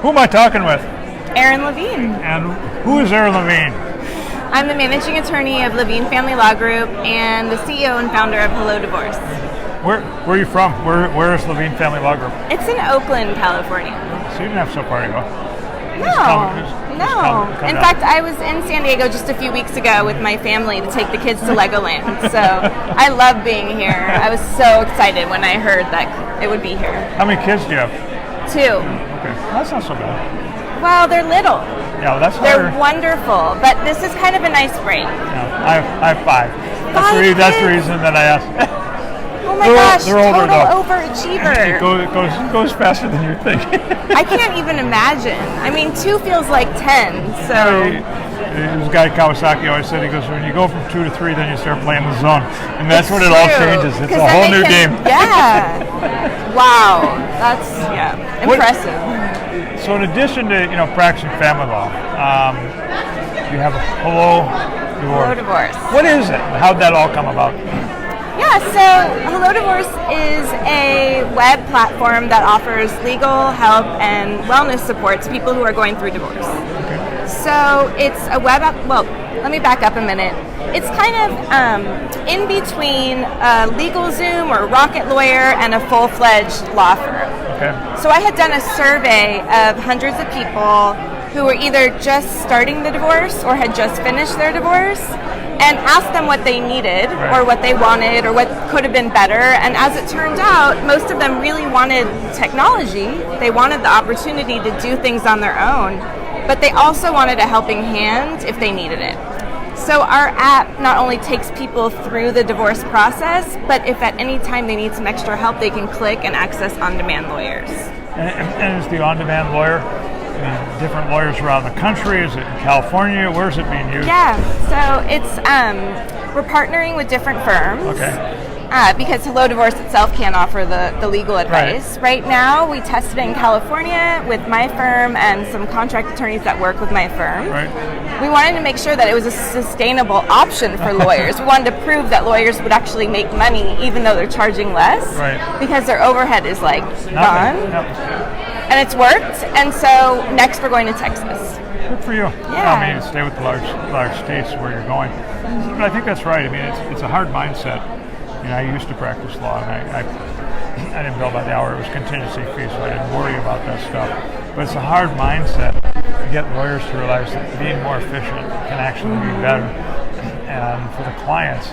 Who am I talking with? Erine Levine. And who is Erine Levine? I'm the managing attorney of Levine Family Law Group and the CEO and founder of Hello Divorce. Where are you from? Where is Levine Family Law Group? It's in Oakland, California. So you didn't have so far to go. No. In fact, I was in San Diego just a few weeks ago with my family to take the kids to Legoland. So I love being here. I was so excited when I heard that it would be here. How many kids do you have? 2. Okay, that's not so bad. Well, they're little. Yeah, that's They're harder. wonderful, but this is kind of a nice break. Yeah, I have 5. That's the reason that I asked. Oh my gosh, they're older, total overachiever. It goes faster than you think. I can't even imagine. I mean, 2 feels like 10, so... This guy Kawasaki always said, he goes, when you go from 2 to 3, then you start playing the zone. And that's when it all changes. It's a whole new game. Yeah. Wow. That's, impressive. So in addition to, practicing family law, you have Hello Divorce. What is it? How'd that all come about? Yeah, so Hello Divorce is a web platform that offers legal help and wellness support to people who are going through divorce. Okay. So it's a web app. Well, let me back up a minute. It's kind of in between a LegalZoom or Rocket Lawyer and a full-fledged law firm. Okay. So I had done a survey of hundreds of people who were either just starting the divorce or had just finished their divorce, and asked them what they needed or what they wanted or what could have been better. And as it turned out, most of them really wanted technology. They wanted the opportunity to do things on their own, but they also wanted a helping hand if they needed it. So our app not only takes people through the divorce process, but if at any time they need some extra help, they can click and access on-demand lawyers. And is the on-demand lawyer different lawyers around the country? Is it in California? Where is it being used? Yeah, so it's we're partnering with different firms. Okay. Because Hello Divorce itself can't offer the legal advice. Right now, we tested it in California with my firm and some contract attorneys that work with my firm. Right. We wanted to make sure that it was a sustainable option for lawyers. We wanted to prove that lawyers would actually make money even though they're charging less. Right. Because their overhead is like gone. And it's worked. And so next we're going to Texas. Good for you. Yeah. I mean, stay with the large states where you're going. But I think that's right. I mean, it's a hard mindset. I used to practice law, and I didn't bill by the hour. It was contingency fee, so I didn't worry about that stuff. But it's a hard mindset to get lawyers to realize that being more efficient can actually be better. And for the clients,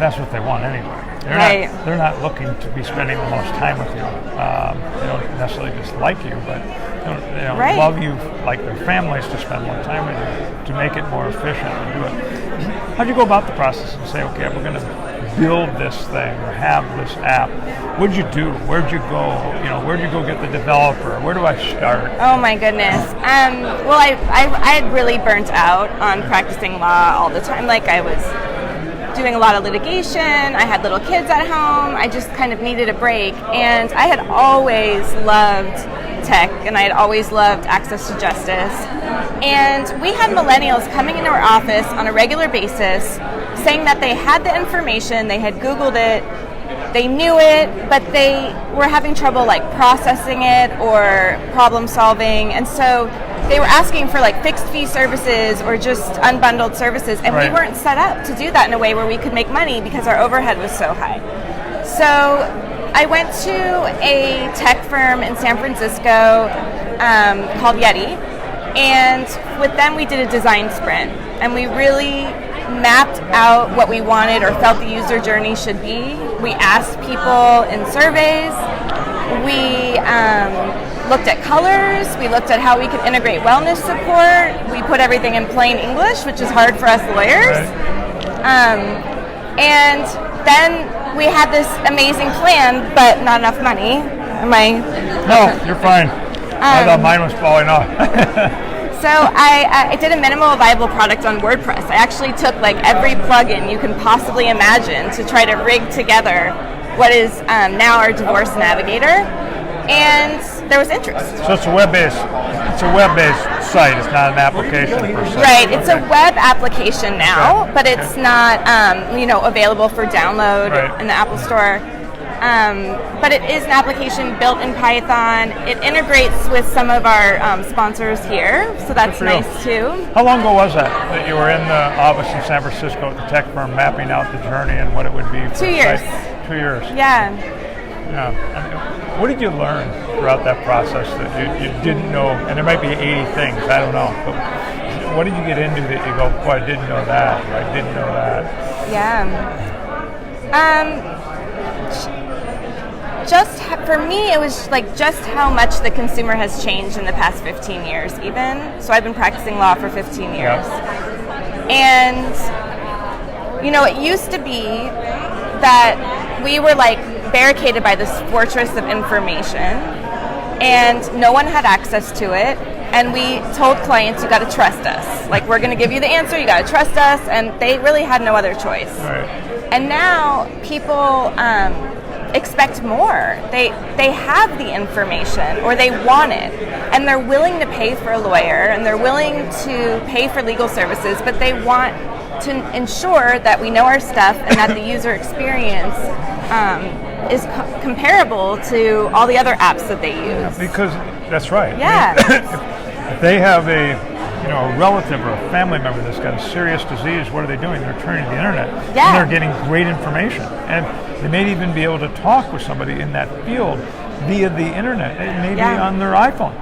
that's what they want anyway. They're not looking to be spending the most time with you. They don't necessarily just like you, but they don't love you like their families to spend more time with you, to make it more efficient and do it. How'd you go about the process and say, okay, we're going to build this thing or have this app? What'd you do? Where'd you go? Where'd you go get the developer? Where do I start? Oh my goodness. Well, I had really burnt out on practicing law all the time. Like I was doing a lot of litigation. I had little kids at home. I just kind of needed a break. And I had always loved tech, and I had always loved access to justice. And we had millennials coming into our office on a regular basis saying that they had the information, they had Googled it, they knew it, but they were having trouble like processing it or problem solving. And so they were asking for like fixed fee services or just unbundled services, and we weren't set up to do that in a way where we could make money because our overhead was so high. So I went to a tech firm in San Francisco called Yeti, and with them we did a design sprint, and we really mapped out what we wanted or felt the user journey should be. We asked people in surveys. We looked at colors. We looked at how we could integrate wellness support. We put everything in plain English, which is hard for us lawyers. And then we had this amazing plan, but not enough money. No, you're fine. I thought mine was falling off. So I did a minimal viable product on WordPress. I actually took like every plugin you can possibly imagine to try to rig together what is now our divorce navigator, and there was interest. So it's a web-based site. It's not an application per se. Right. It's a web application now, but it's not available for download in the Apple Store. but it is an application built in Python. It integrates with some of our sponsors here, so that's nice too. How long ago was that you were in the office in San Francisco at the tech firm mapping out the journey and what it would be for 2 years. 2 years. Yeah. And what did you learn throughout that process that you didn't know? And there might be 80 things, I don't know. But what did you get into that you go, boy, I didn't know that, or I didn't know that? Yeah. For me, it was like just how much the consumer has changed in the past 15 years even. So I've been practicing law for 15 years. Yep. And, it used to be that we were like barricaded by this fortress of information and no one had access to it. And we told clients, you got to trust us. Like, we're going to give you the answer, you got to trust us. And they really had no other choice. Right. And now people expect more. They have the information or they want it. And they're willing to pay for a lawyer and they're willing to pay for legal services, but they want to ensure that we know our stuff and that the user experience is comparable to all the other apps that they use. Yeah, because that's right. Yeah. If they have a relative or a family member that's got a serious disease, what are they doing? They're turning to the internet. Yeah. And they're getting great information. And they may even be able to talk with somebody in that field via the internet, maybe on their iPhone.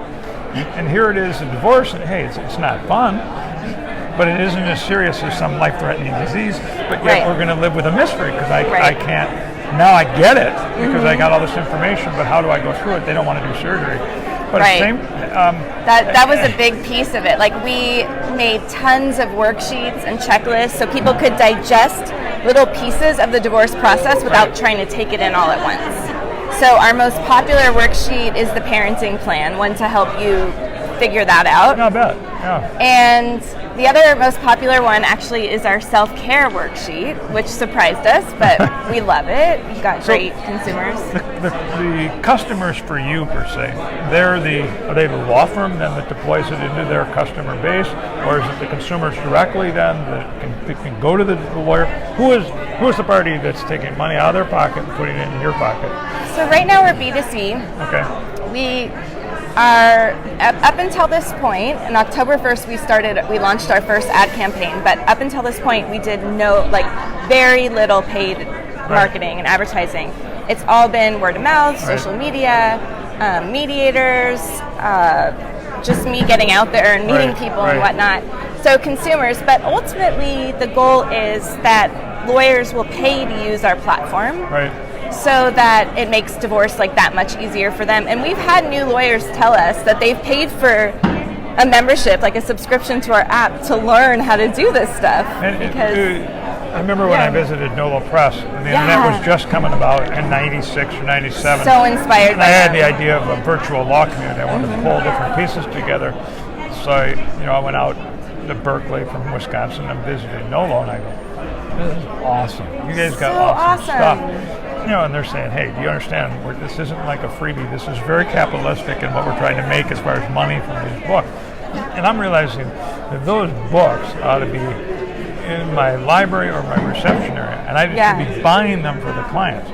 And here it is, a divorce, and hey, it's not fun, but it isn't as serious as some life-threatening disease, but yet we're going to live with a mystery because I can't, now I get it because I got all this information, but how do I go through it? They don't want to do surgery. But same, that was a big piece of it. Like, we made tons of worksheets and checklists so people could digest little pieces of the divorce process without trying to take it in all at once. So our most popular worksheet is the parenting plan, one to help you figure that out. I bet, yeah. And the other most popular one actually is our self-care worksheet, which surprised us, but we love it. We've got great consumers. The customers for you, per se, are they the law firm then that deploys it into their customer base, or is it the consumers directly then that can go to the lawyer? Who is the party that's taking money out of their pocket and putting it in your pocket? So right now we're B2C. Okay. We are, up until this point, on October 1st we launched our first ad campaign, but up until this point we did very little paid marketing and advertising. It's all been word of mouth, social media, mediators, just me getting out there and meeting people and whatnot. So consumers, but ultimately the goal is that lawyers will pay to use our platform. Right. So that it makes divorce like that much easier for them. And we've had new lawyers tell us that they've paid for a membership, like a subscription to our app, to learn how to do this stuff. I remember when I visited Nolo Press, and the internet was just coming about in 96 or 97. So inspired by I had the idea of a virtual law community. I wanted to pull different pieces together. So I went out to Berkeley from Wisconsin and visited Nolo, and I go, this is awesome. You guys got awesome stuff. And they're saying, hey, do you understand? This isn't like a freebie. This is very capitalistic in what we're trying to make as far as money from these books. And I'm realizing that those books ought to be in my library or my reception area, and I should be buying them for the clients.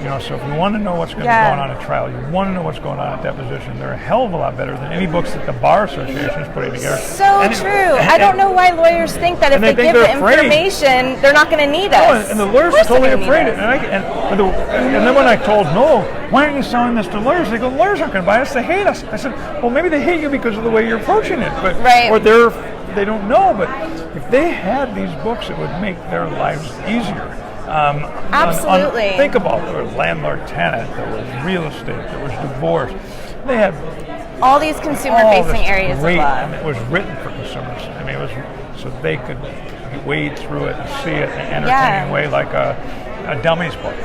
So if you want to know what's going to go on at trial, you want to know what's going on at deposition, they're a hell of a lot better than any books that the Bar Association is putting together. So true. I don't know why lawyers think that if they give the information, they're not going to need us. And the lawyers are totally afraid. And then when I told why aren't you selling this to lawyers? They go, lawyers aren't going to buy us. They hate us. I said, well, maybe they hate you because of the way you're approaching it, or they don't know. But if they had these books, it would make their lives easier. Absolutely. Think about it. There was landlord-tenant, there was real estate, there was divorce. They had all these consumer-facing areas of law. And it was written for consumers. I mean, it was so they could wade through it and see it in an entertaining way, like a dummies book.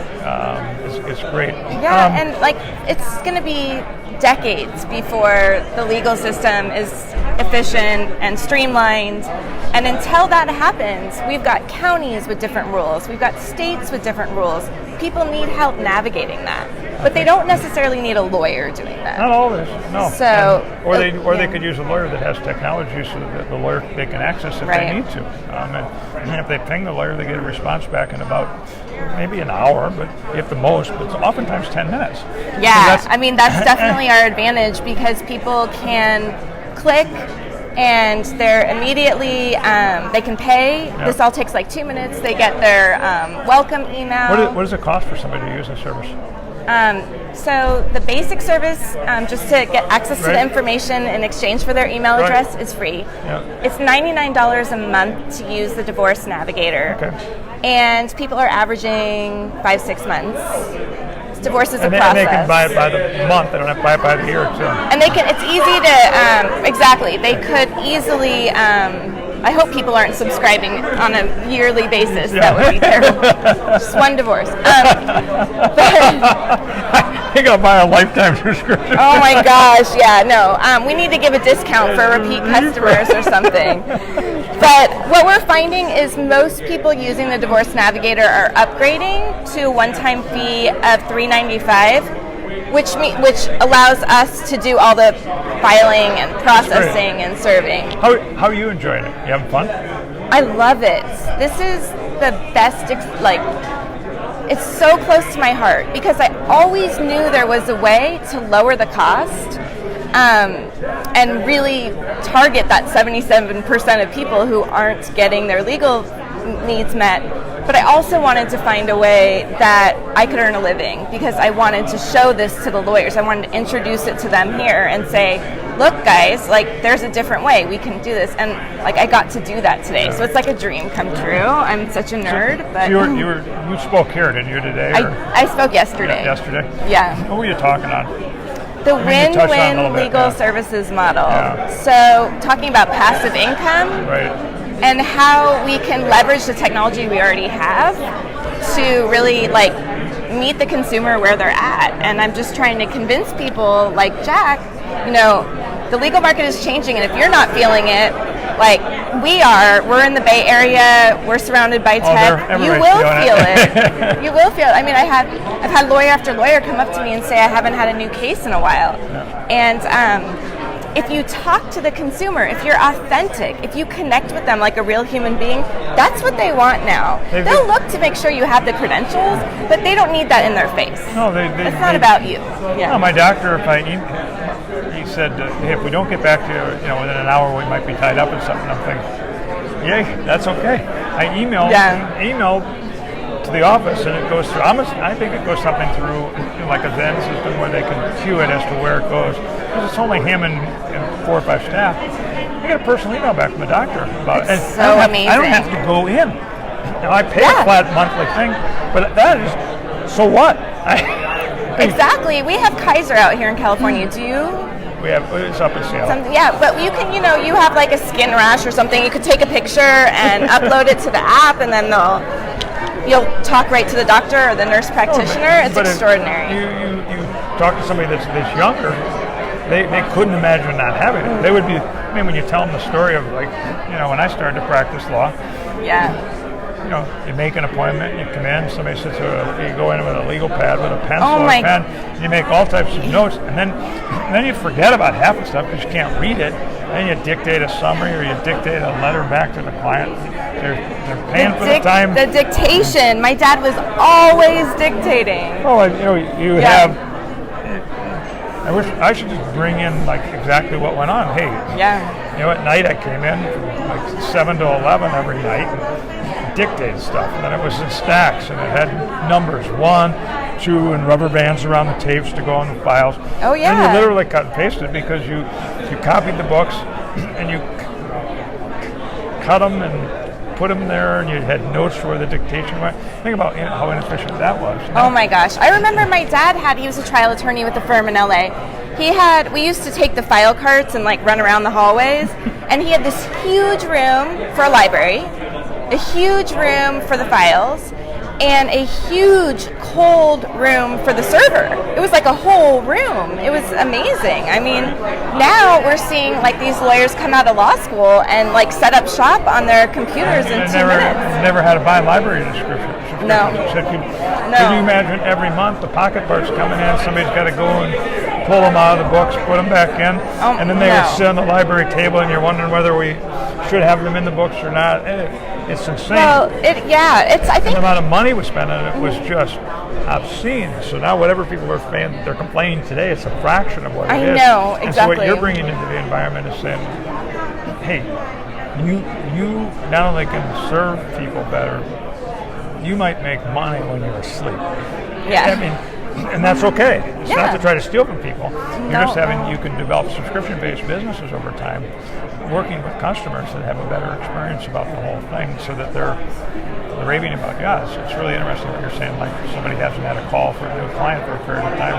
It's great. Yeah, and it's going to be decades before the legal system is efficient and streamlined. And until that happens, we've got counties with different rules. We've got states with different rules. People need help navigating that. But they don't necessarily need a lawyer doing that. Not always, no. So, they could use a lawyer that has technology so that the lawyer they can access if they need to. And if they ping the lawyer, they get a response back in about maybe an hour, but at the most, but it's oftentimes 10 minutes. Yeah, I mean, that's definitely our advantage because people can click and they're immediately, they can pay. Yep. This all takes like 2 minutes. They get their welcome email. What does it cost for somebody to use this service? So the basic service, just to get access to the information in exchange for their email address, is free. Yep. It's $99 a month to use the Divorce Navigator. Okay. And people are averaging 5-6 months. Divorce is a process. And they can buy it by the month. They don't have to buy it by the year too. And it's easy to, exactly. They could easily, I hope people aren't subscribing on a yearly basis. Yeah. That would be terrible. Just one divorce. You gotta buy a lifetime subscription. Oh my gosh, yeah, no. We need to give a discount for repeat customers or something. But what we're finding is most people using the Divorce Navigator are upgrading to a one-time fee of $395, which allows us to do all the filing and processing and serving. How are you enjoying it? You having fun? I love it. This is the best, it's so close to my heart because I always knew there was a way to lower the cost and really target that 77% of people who aren't getting their legal needs met. But I also wanted to find a way that I could earn a living because I wanted to show this to the lawyers. I wanted to introduce it to them here and say, look guys, like there's a different way we can do this. And like I got to do that today. So it's like a dream come true. I'm such a nerd. But you spoke here, didn't you, today? I spoke yesterday. Yesterday? Yeah. What were you talking on? The win-win legal services model. Yeah. So talking about passive income. Right. And how we can leverage the technology we already have to really like meet the consumer where they're at. And I'm just trying to convince people like Jack, the legal market is changing, and if you're not feeling it, like we're in the Bay Area, we're surrounded by tech, you will feel it. You will feel it. I mean, I've had lawyer after lawyer come up to me and say I haven't had a new case in a while. Yeah. And if you talk to the consumer, if you're authentic, if you connect with them like a real human being, that's what they want now. They'll look to make sure you have the credentials, but they don't need that in their face. No, it's not about you. Yeah. No, my doctor, he said, hey, if we don't get back to you, within an hour, we might be tied up in something. I'm thinking, yay, that's okay. I emailed to the office, and it goes through. I think it goes something through like a Zen system where they can queue it as to where it goes. Because it's only him and 4 or 5 staff. I get a personal email back from the doctor about it. It's so amazing. I don't have to go in. I pay a flat monthly thing, but that is, so what? Exactly. We have Kaiser out here in California. Do you? It's up in Seattle. But you can, you have like a skin rash or something. You could take a picture and upload it to the app, and then you'll talk right to the doctor or the nurse practitioner. It's extraordinary. You talk to somebody that's younger. They couldn't imagine not having it. They would be. I mean, when you tell them the story of when I started to practice law. Yeah. You make an appointment, you come in, somebody sits you go in with a legal pad with a pencil or a pen, you make all types of notes, and then you forget about half the stuff because you can't read it. Then you dictate a summary or you dictate a letter back to the client. They're paying for the time. The dictation. My dad was always dictating. Oh, you have. I wish I should just bring in like exactly what went on. Hey, at night I came in from like 7 to 11 every night and dictated stuff. And then it was in stacks and it had numbers 1, 2, and rubber bands around the tapes to go on the files. Oh yeah. And you literally cut and pasted because you copied the books and you cut them and put them there, and you had notes for where the dictation went. Think about how inefficient that was. Oh my gosh. I remember my dad he was a trial attorney with a firm in LA. We used to take the file carts and like run around the hallways, and he had this huge room for a library, a huge room for the files, and a huge cold room for the server. It was like a whole room. It was amazing. I mean, now we're seeing like these lawyers come out of law school and like set up shop on their computers in 2 minutes. Never had to buy library subscription. No. So can you imagine every month the pocket parts coming in, somebody's got to go and pull them out of the books, put them back in, and then they would sit on the library table and you're wondering whether we should have them in the books or not. It's insane. Well, I think the amount of money we spent on it was just obscene. So now whatever people are they're complaining today, it's a fraction of what it is. I know, exactly. And so what you're bringing into the environment is saying, hey, you not only can serve people better, you might make money when you're asleep. Yeah. I mean, and that's okay. It's not to try to steal from people. You're just you can develop subscription-based businesses over time, working with customers that have a better experience about the whole thing so that they're raving about it's really interesting what you're saying, like somebody hasn't had a call for a new client for a period of time.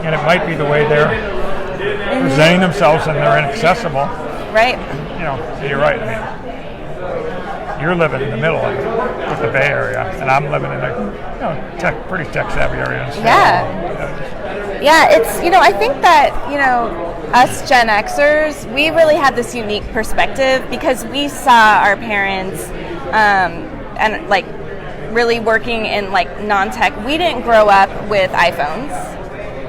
And it might be the way they're presenting themselves and they're inaccessible. Right. You're right. I mean, you're living in the middle of it with the Bay Area, and I'm living in a pretty tech-savvy area. Yeah, it's, I think that, us Gen Xers, we really had this unique perspective because we saw our parents and like really working in like non-tech. We didn't grow up with iPhones.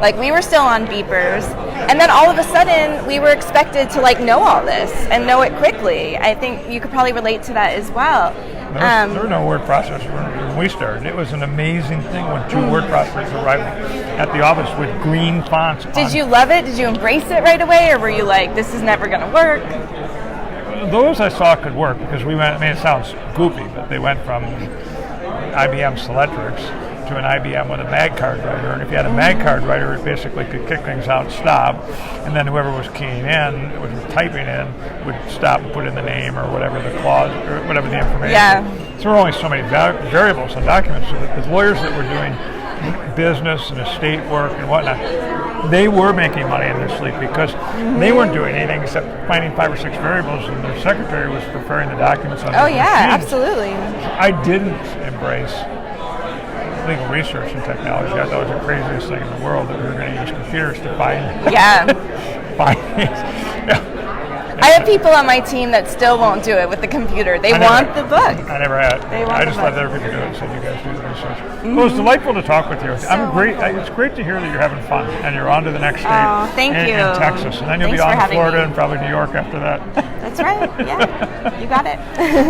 Like we were still on beepers, and then all of a sudden we were expected to like know all this and know it quickly. I think you could probably relate to that as well. There were no word processors when we started. It was an amazing thing when 2 word processors arrived at the office with green fonts. Did you love it? Did you embrace it right away, or were you like, this is never going to work? Those I saw could work because we went. I mean, it sounds goofy, but they went from IBM Selectrics to an IBM with a mag card writer, and if you had a mag card writer, it basically could kick things out, stop, and then whoever was keying in, was typing in, would stop and put in the name or whatever the clause or whatever the information. Yeah. So there were only so many variables and documents. So that the lawyers that were doing business and estate work and whatnot, they were making money in their sleep because they weren't doing anything except finding 5 or 6 variables, and their secretary was preparing the documents on Oh the yeah, machines. absolutely. I didn't embrace legal research and technology. I thought it was the craziest thing in the world that we were going to use computers to find things. I have people on my team that still won't do it with the computer. They want the book. I never had. I just let other people do it and said, you guys do the research. Well, it's delightful to talk with you. It's great to hear that you're having fun and you're on to the next state thank you. in Texas. And then you'll be on to Florida and probably New York after that. That's right. Yeah, you got it.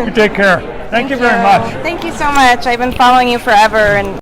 You take care. Thank you very much. Thank you so much. I've been following you forever, and